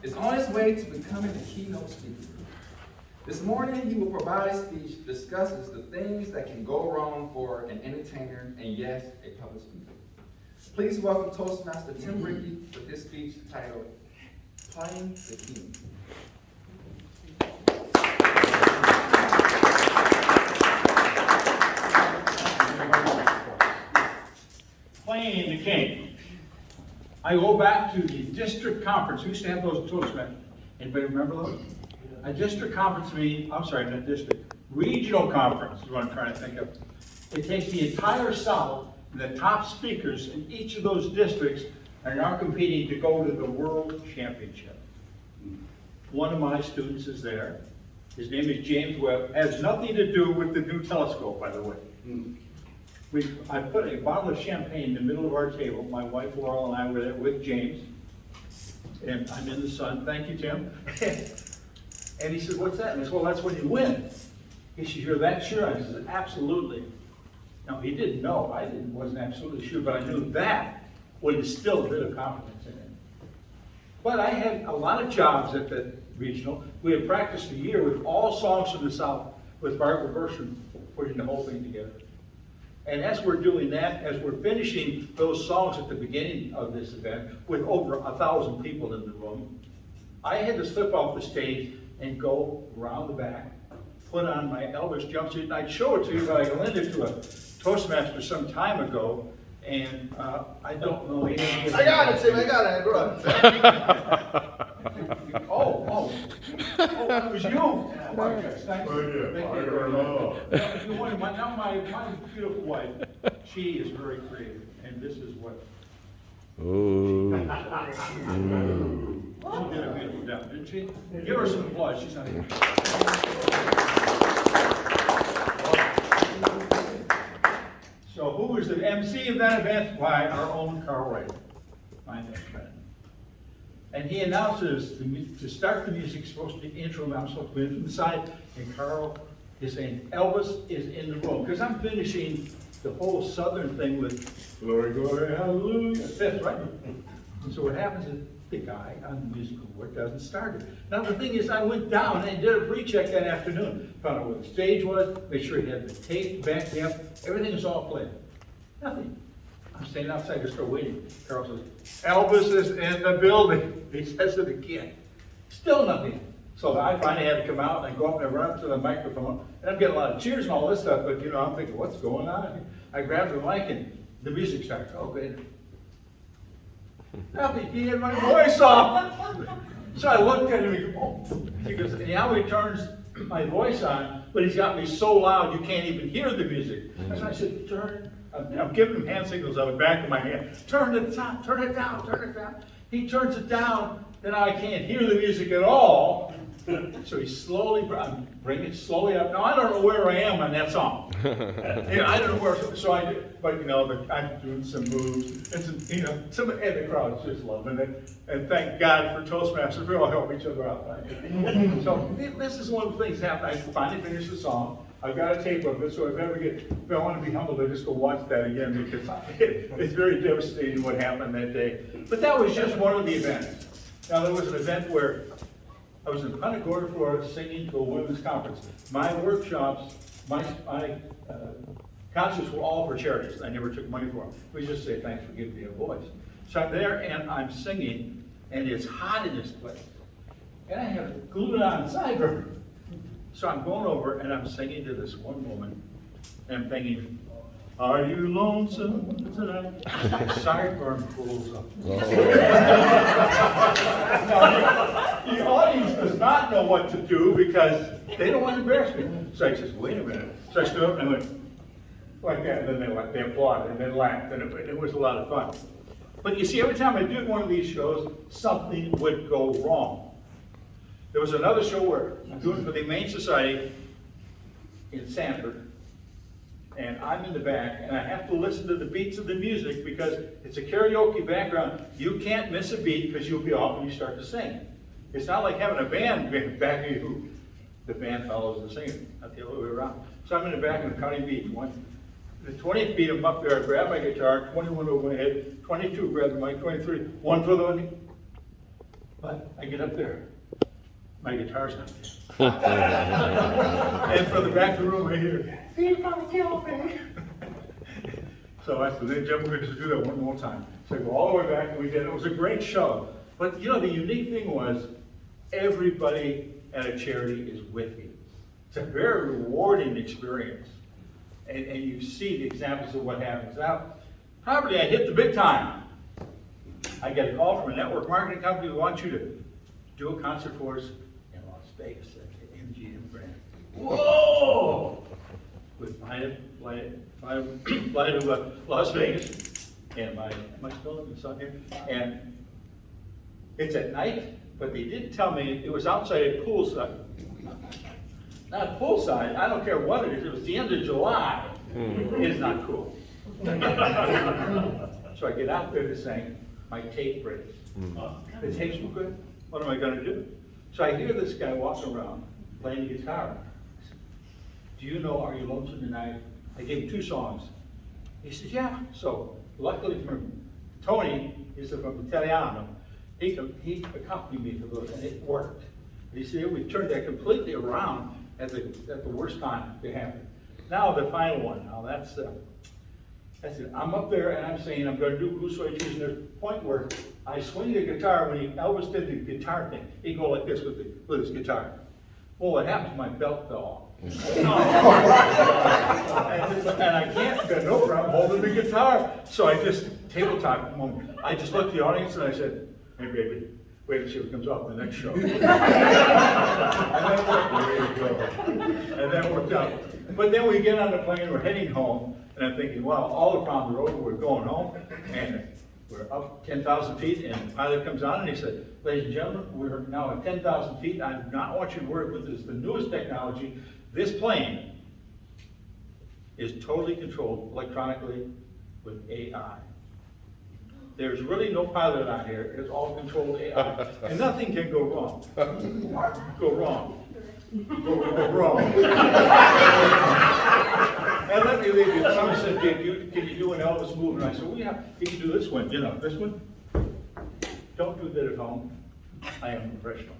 is on his way to becoming a keynote speaker. This morning, he will provide a speech that discusses the things that can go wrong for an entertainer and, yes, a public speaker. Please welcome Toastmaster Tim Ricke with his speech titled, Playing the King. Playing the King. I go back to the district conference. Who used to have those Toastmasters? Anybody remember those? A district conference meeting, I'm sorry, not district, regional conference is what I'm trying to think of. It takes the entire South, and the top speakers in each of those districts are now competing to go to the World Championship. One of my students is there. His name is James Webb. Has nothing to do with the new telescope, by the way. I put a bottle of champagne in the middle of our table. My wife Laurel and I were there with James. And I'm in the sun. Thank you, Tim. And he said, what's that? And I said, well, that's when you win. He said, you're that sure? I said, absolutely. Now, he didn't know. Wasn't absolutely sure, but I knew that would instill a bit of confidence in him. But I had a lot of jobs at the regional. We had practiced a year with all songs from the South with Barbara Bershon putting the whole thing together. And as we're doing that, as we're finishing those songs at the beginning of this event with over 1,000 people in the room, I had to slip off the stage and go around the back, put on my Elvis jumpsuit, and I'd show it to you, but I lent it to a Toastmaster some time ago, and I don't know anything. I got it, Tim, I got it, I brought it. Oh, that was you. Oh, my gosh, thanks. Oh, yeah. Thank you very much. Now my beautiful wife, she is very creative, and this is what. Ooh. She did a beautiful job, didn't she? Give her some applause. She's not even. So who is the MC of that event? Why, our own Carl Wright, my best friend. And he announces to start the music, supposed to be intro, I'm supposed to be in from the side, and Carl is saying, Elvis is in the room. Because I'm finishing the whole Southern thing with glory, glory, hallelujah. Fifth, right? And so what happens is the guy on the musical board doesn't start it. Now the thing is, I went down and did a pre-check that afternoon. Found out where the stage was, made sure he had the tape backed up, everything was all played. Nothing. I'm standing outside, just start waiting. Carl says, Elvis is in the building. He says it again. Still nothing. So I finally had to come out and I go up and I run up to the microphone. And I'm getting a lot of cheers and all this stuff, but I'm thinking, what's going on? I grab the mic and the music starts. Oh, good. Nothing. He had my voice off. So I looked at him and he goes, and now he turns my voice on, but he's got me so loud you can't even hear the music. So I said, turn. I'm giving him hand signals on the back of my hand. Turn it down, turn it down, turn it down. He turns it down, then I can't hear the music at all. So he slowly, bring it slowly up. Now I don't know where I am on that song. I don't know where, so I do, but I'm doing some moves, and some, and the crowd's just loving it. And thank God for Toastmasters, we all help each other out. Right? So this is one of the things that happened. I finally finished the song. I've got a tape of it, so if I want to be humbled, I just go watch that again because it's very devastating what happened that day. But that was just one of the events. Now there was an event where I was in Punta Gorda, Florida, singing to a women's conference. My workshops, my concerts were all for charities. I never took money for them. We just say thanks for giving me a voice. So I'm there and I'm singing, and it's hot in this place, and I have a glued-on sideburn. So I'm going over and I'm singing to this one woman, and I'm thinking, are you lonesome tonight? Sideburn pulls up. Now, the audience does not know what to do because they don't want to embarrass me. So I said, wait a minute. So I stood up and I went like that, and then they applauded and then laughed, and it was a lot of fun. But you see, every time I did one of these shows, something would go wrong. There was another show where I'm doing for the Humane Society in Sanford, and I'm in the back, and I have to listen to the beats of the music because it's a karaoke background. You can't miss a beat because you'll be off when you start to sing. It's not like having a band back of you. The band follows the singer, not the other way around. So I'm in the back and I'm counting beats. The 20th beat, I'm up there, I grab my guitar, 21 over my head, 22, grab the mic, 23, one for the But I get up there, my guitar's not there. And from the back of the room, I hear, "You're gonna kill me." So I said, "Hey, Jim, we're going to do that one more time." So I go all the way back, and we did. It was a great show. But you know, the unique thing was, everybody at a charity is with you. It's a very rewarding experience. And you see the examples of what happens. Now, probably I hit the big time. I get a call from a network marketing company who wants you to do a concert for us in Las Vegas at the MGM Grand. Whoa! With fly to Las Vegas. And am I still in the sun here? And it's at night, but they did tell me it was outside a poolside. Not poolside, I don't care what it is, it was the end of July. It is not cool. So I get out there to sing, my tape breaks. The tapes were good, what am I gonna do? So I hear this guy walking around playing the guitar. I said, "Do you know Are You Lonesome Tonight?" I gave him 2 songs. He says, "Yeah." So luckily for Tony, he's from Italiano, he accompanied me to those, and it worked. You see, we turned that completely around at the worst time they happened. Now the final one. Now that's it. I'm up there and I'm saying I'm going to do Who's So Choose, and there's a point where I swing the guitar. When Elvis did the guitar thing, he'd go like this with his guitar. Well, what happened? My belt fell off. And I can't bend over. I'm holding the guitar, so I just tabletop moment. I just looked at the audience and I said, "Hey, baby, wait to see what comes off the next show." And that worked out. But then we get on the plane, we're heading home, and I'm thinking, well, all the problems are over, we're going home, and we're up 10,000 feet, and the pilot comes on and he said, "Ladies and gentlemen, we're now at 10,000 feet. I do not want you to worry with this, the newest technology. This plane is totally controlled electronically with AI. There's really no pilot on here, it's all controlled AI, and nothing can go wrong. Go wrong. Go wrong." And let me leave you. Someone said, "Can you do an Elvis move?" And I said, "Well, yeah, you can do this one, this one. Don't do that at home. I am a professional."